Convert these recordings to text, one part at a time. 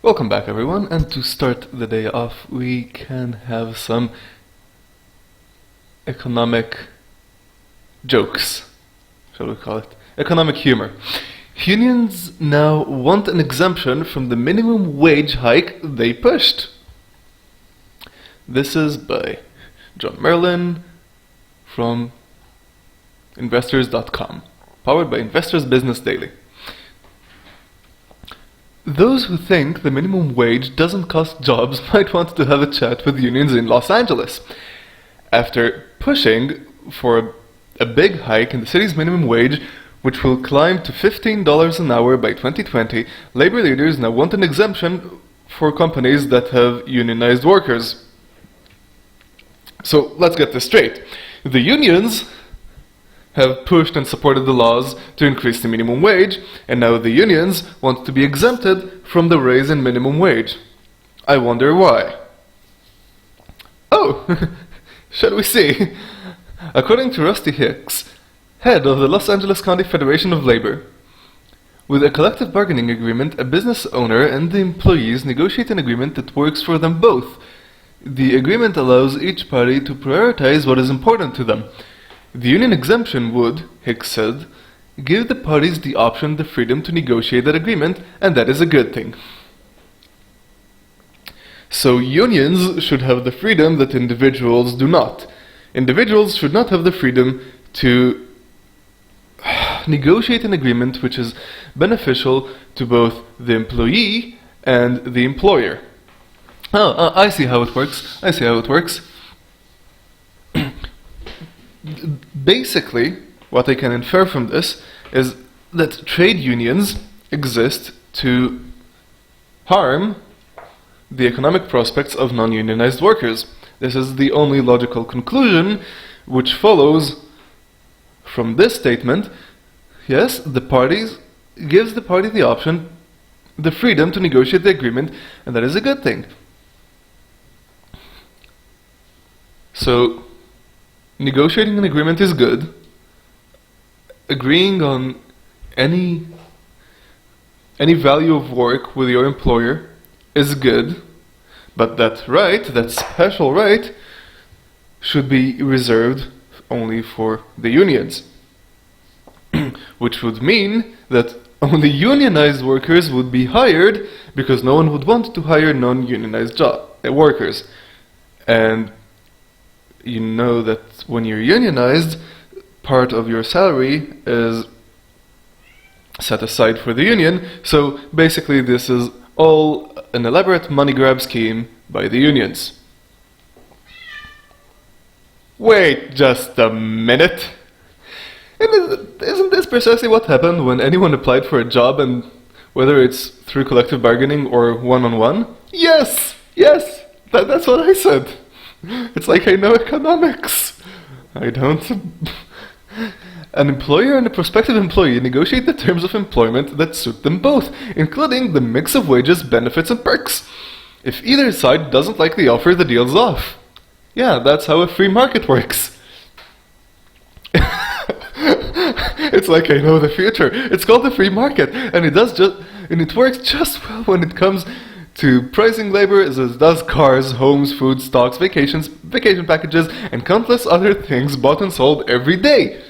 Welcome back, everyone, and to start the day off, we can have some economic jokes, shall we call it? Economic humor. Unions now want an exemption from the minimum wage hike they pushed. This is by John Merlin from Investors.com, powered by Investors Business Daily. Those who think the minimum wage doesn't cost jobs might want to have a chat with unions in Los Angeles. After pushing for a big hike in the city's minimum wage, which will climb to $15 an hour by 2020, labor leaders now want an exemption for companies that have unionized workers. So let's get this straight. The unions have pushed and supported the laws to increase the minimum wage, and now the unions want to be exempted from the raise in minimum wage. I wonder why. Oh, shall we see? According to Rusty Hicks, head of the Los Angeles County Federation of Labor, with a collective bargaining agreement, a business owner and the employees negotiate an agreement that works for them both. The agreement allows each party to prioritize what is important to them. The union exemption would, Hicks said, give the parties the option, the freedom to negotiate that agreement, and that is a good thing. So unions should have the freedom that individuals do not. Individuals should not have the freedom to negotiate an agreement which is beneficial to both the employee and the employer. I see how it works. Basically, what I can infer from this is that trade unions exist to harm the economic prospects of non-unionized workers. This is the only logical conclusion which follows from this statement. Yes, the parties gives the party the option, the freedom to negotiate the agreement, and that is a good thing. So, negotiating an agreement is good. Agreeing on any value of work with your employer is good, but that special right, should be reserved only for the unions. Which would mean that only unionized workers would be hired, because no one would want to hire non-unionized workers. And you know that when you're unionized, part of your salary is set aside for the union, so basically this is all an elaborate money grab scheme by the unions. Wait just a minute! Isn't this precisely what happened when anyone applied for a job, and whether it's through collective bargaining or one-on-one? Yes! That's what I said! It's like I know economics. I don't. An employer and a prospective employee negotiate the terms of employment that suit them both, including the mix of wages, benefits, and perks. If either side doesn't like the offer, the deal's off. Yeah, that's how a free market works. It's like I know the future. It's called the free market, and it works just well when it comes to pricing labor as it does cars, homes, food, stocks, vacation packages, and countless other things bought and sold every day.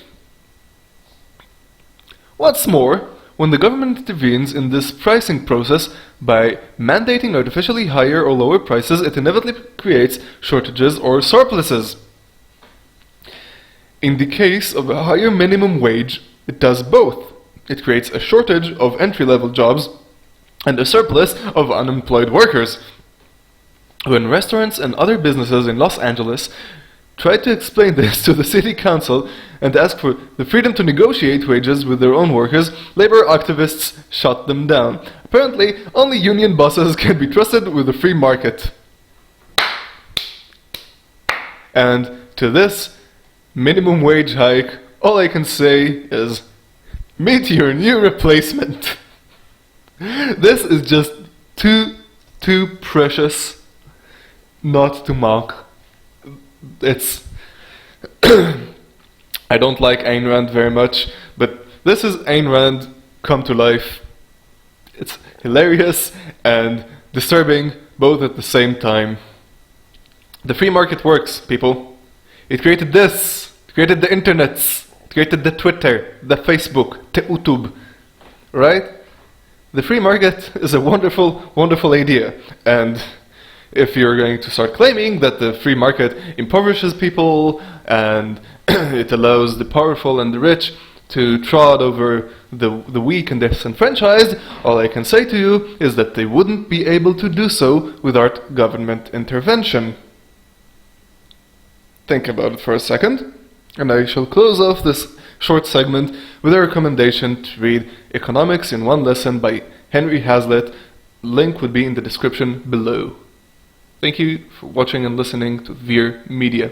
What's more, when the government intervenes in this pricing process by mandating artificially higher or lower prices, it inevitably creates shortages or surpluses. In the case of a higher minimum wage, it does both. It creates a shortage of entry-level jobs and a surplus of unemployed workers. When restaurants and other businesses in Los Angeles tried to explain this to the city council and ask for the freedom to negotiate wages with their own workers, labor activists shut them down. Apparently, only union bosses can be trusted with a free market. And to this minimum wage hike, all I can say is, meet your new replacement. This is just too precious not to mock. It's I don't like Ayn Rand very much, but this is Ayn Rand come to life. It's hilarious, and disturbing both at the same time. The free market works, people. It created this. It created the internets. It created the Twitter, the Facebook, the YouTube. Right? The free market is a wonderful, wonderful idea. And if you're going to start claiming that the free market impoverishes people and it allows the powerful and the rich to trod over the weak and disenfranchised, all I can say to you is that they wouldn't be able to do so without government intervention. Think about it for a second, and I shall close off this short segment with a recommendation to read Economics in One Lesson by Henry Hazlitt. Link would be in the description below. Thank you for watching and listening to Veer Media.